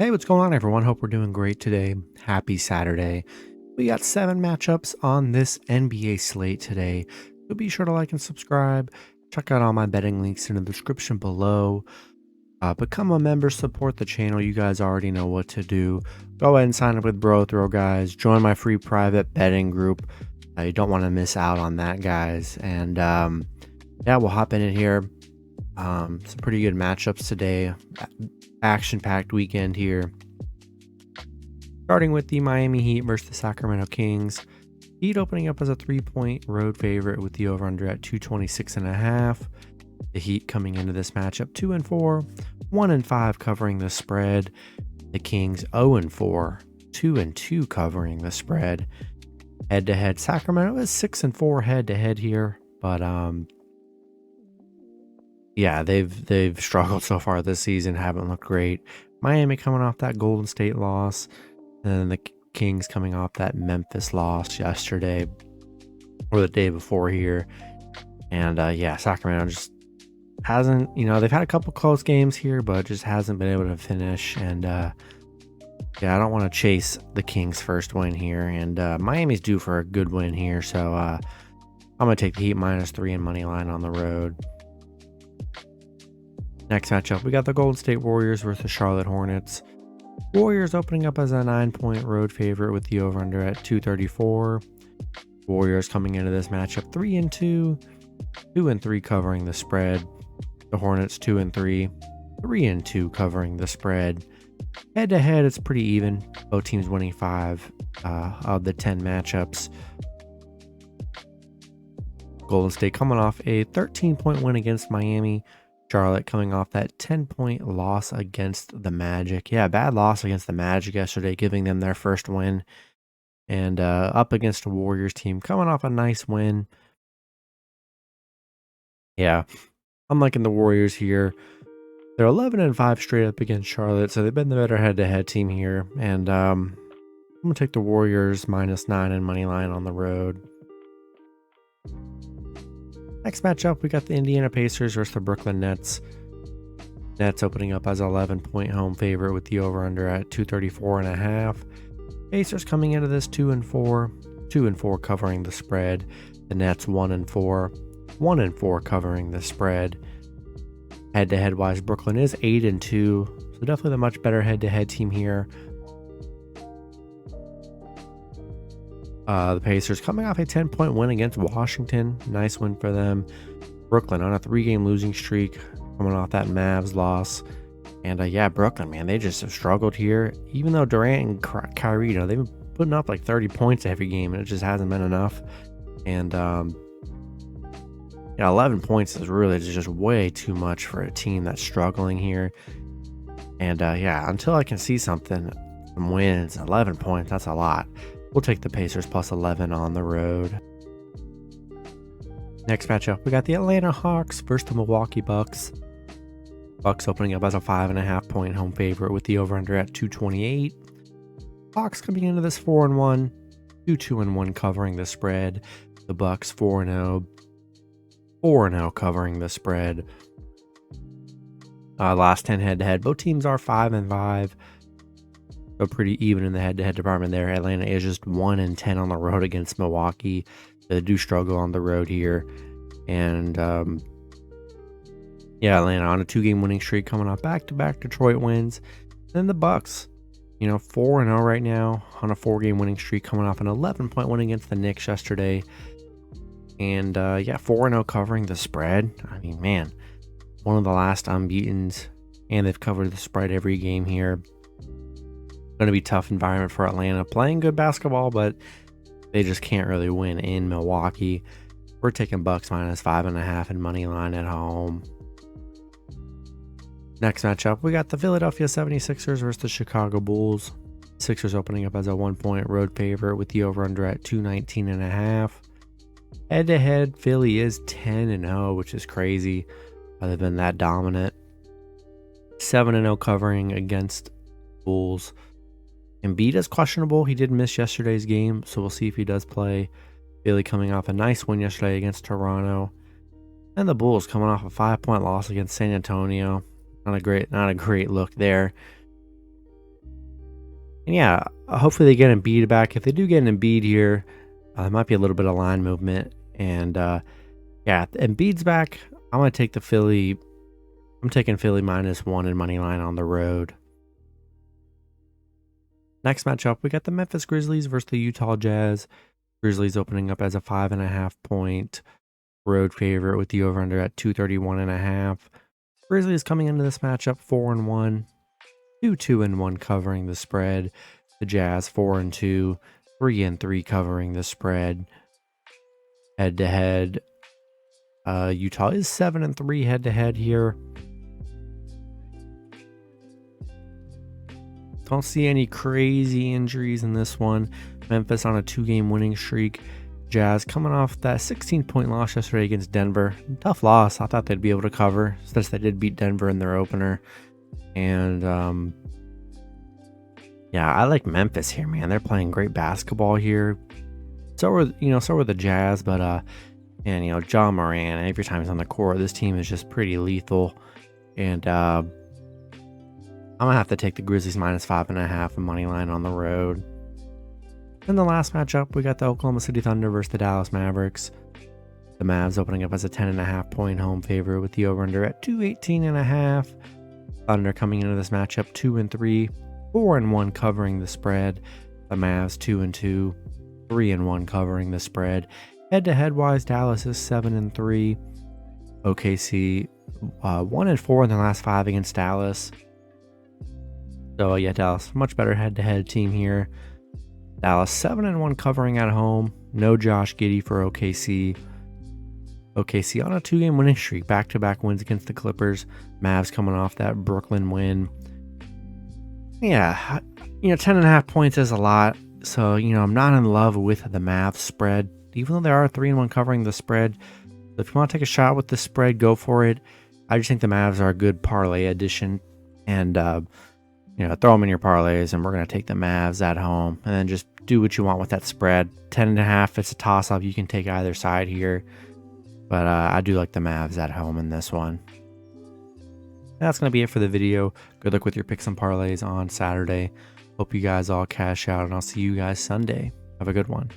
Hey, what's going on, everyone? Hope we're doing great today. Happy Saturday. We got 7 matchups on this NBA slate today. So be sure to like and subscribe. Check out all my betting links in the description below. Become a member, support the channel. You guys already know what to do. Go ahead and sign up with Bro Throw, guys. Join my free private betting group. You don't want to miss out on that, guys. And yeah, we'll hop in it here. Some pretty good matchups today. Action-packed weekend here. Starting with the Miami Heat versus the Sacramento Kings. Heat opening up as a 3-point road favorite with the over-under at 226.5. The Heat coming into this matchup 2-4, 1-5 covering the spread. The Kings 0-4, 2-2 covering the spread. Head-to-head, Sacramento is 6-4 head-to-head here, but yeah, they've struggled so far this season, haven't looked great. Miami coming off that Golden State loss, and then the Kings coming off that Memphis loss yesterday or the day before here. And yeah, Sacramento just hasn't, they've had a couple close games here, but just hasn't been able to finish. And yeah, I don't want to chase the Kings' first win here, and Miami's due for a good win here, so I'm gonna take the Heat -3 and money line on the road. Next matchup, we got the Golden State Warriors versus the Charlotte Hornets. Warriors opening up as a 9-point road favorite with the over-under at 234. Warriors coming into this matchup 3-2, 2-3 covering the spread. The Hornets 2-3, 3-2 covering the spread. Head-to-head, it's pretty even. Both teams winning 5 of the 10 matchups. Golden State coming off a 13-point win against Miami. Charlotte coming off that 10-point loss against the Magic. Yeah, bad loss against the Magic yesterday, giving them their first win. And up against a Warriors team coming off a nice win. Yeah, I'm liking the Warriors here. They're 11-5 straight up against Charlotte, so they've been the better head-to-head team here. And I'm going to take the Warriors -9 and money line on the road. Next matchup, we got the Indiana Pacers versus the Brooklyn Nets. Nets opening up as an 11-point home favorite with the over-under at 234.5. Pacers coming into this 2-4, 2-4 covering the spread. The Nets 1-4, 1-4 covering the spread. Head-to-head wise, Brooklyn is 8-2, so definitely the much better head-to-head team here. The Pacers coming off a 10-point win against Washington. Nice win for them. Brooklyn on a 3-game losing streak, coming off that Mavs loss. And yeah, Brooklyn, man, they just have struggled here. Even though Durant and Kyrie, they've been putting up like 30 points every game, and it just hasn't been enough. And yeah, 11 points is really just way too much for a team that's struggling here. And yeah, until I can see some wins, 11 points, that's a lot. We'll take the Pacers +11 on the road. Next matchup, we got the Atlanta Hawks versus the Milwaukee Bucks. Bucks opening up as a 5.5-point home favorite with the over-under at 228. Hawks coming into this 4-1, 2-1 covering the spread. The Bucks 4-0, 4-0 covering the spread. Last 10 head-to-head, both teams are 5-5. So pretty even in the head-to-head department there. Atlanta is just 1-10 on the road against Milwaukee. They do struggle on the road here. And yeah, Atlanta on a 2-game winning streak, coming off back-to-back Detroit wins. Then the Bucks, 4-0 right now on a 4-game winning streak, coming off an 11-point win against the Knicks yesterday. And yeah, 4-0 covering the spread. I mean, man, one of the last unbeatens, and they've covered the spread every game here. Going to be a tough environment for Atlanta, playing good basketball, but they just can't really win in Milwaukee. We're taking Bucks -5.5 and money line at home. Next matchup, we got the Philadelphia 76ers versus the Chicago Bulls. Sixers opening up as a 1-point road favorite with the over-under at 219.5. Head-to-head, Philly is 10-0, which is crazy. They've been that dominant. 7-0 covering against Bulls. Embiid is questionable. He did miss yesterday's game, so we'll see if he does play. Philly coming off a nice win yesterday against Toronto. And the Bulls coming off a 5-point loss against San Antonio. Not a great look there. And yeah, hopefully they get Embiid back. If they do get an Embiid here, there might be a little bit of line movement. And yeah, Embiid's back. I'm going to take the Philly. I'm taking Philly -1 in money line on the road. Next matchup, we got the Memphis Grizzlies versus the Utah Jazz. Grizzlies opening up as a 5.5 point road favorite with the over-under at 231.5. Grizzlies coming into this matchup 4-1, 2-2-1 covering the spread. The Jazz 4-2, 3-3 covering the spread. Head to head, Utah is 7-3 head to head here. Don't see any crazy injuries in this one. Memphis on a 2-game winning streak. Jazz coming off that 16-point loss yesterday against Denver. Tough loss. I thought they'd be able to cover since they did beat Denver in their opener. And yeah, I like Memphis here, man. They're playing great basketball here. So were the Jazz, but and John Moran, every time he's on the court, this team is just pretty lethal. And I'm gonna have to take the Grizzlies -5.5 money line on the road. In the last matchup, we got the Oklahoma City Thunder versus the Dallas Mavericks. The Mavs opening up as a 10.5 point home favorite with the over-under at 218.5. Thunder coming into this matchup 2-3, 4-1 covering the spread. The Mavs 2-2, 3-1 covering the spread. Head-to-head wise, Dallas is 7-3. OKC 1-4 in the last 5 against Dallas. So yeah, Dallas much better head-to-head team here. Dallas 7-1 covering at home. No Josh Giddey for OKC. OKC on a 2-game winning streak, back-to-back wins against the Clippers. Mavs coming off that Brooklyn win. Yeah, 10.5 points is a lot. So, I'm not in love with the Mavs spread, even though they are 3-1 covering the spread. So if you want to take a shot with the spread, go for it. I just think the Mavs are a good parlay addition. And, throw them in your parlays, and we're going to take the Mavs at home. And then just do what you want with that spread. 10.5, it's a toss-up. You can take either side here. But I do like the Mavs at home in this one. That's going to be it for the video. Good luck with your picks and parlays on Saturday. Hope you guys all cash out, and I'll see you guys Sunday. Have a good one.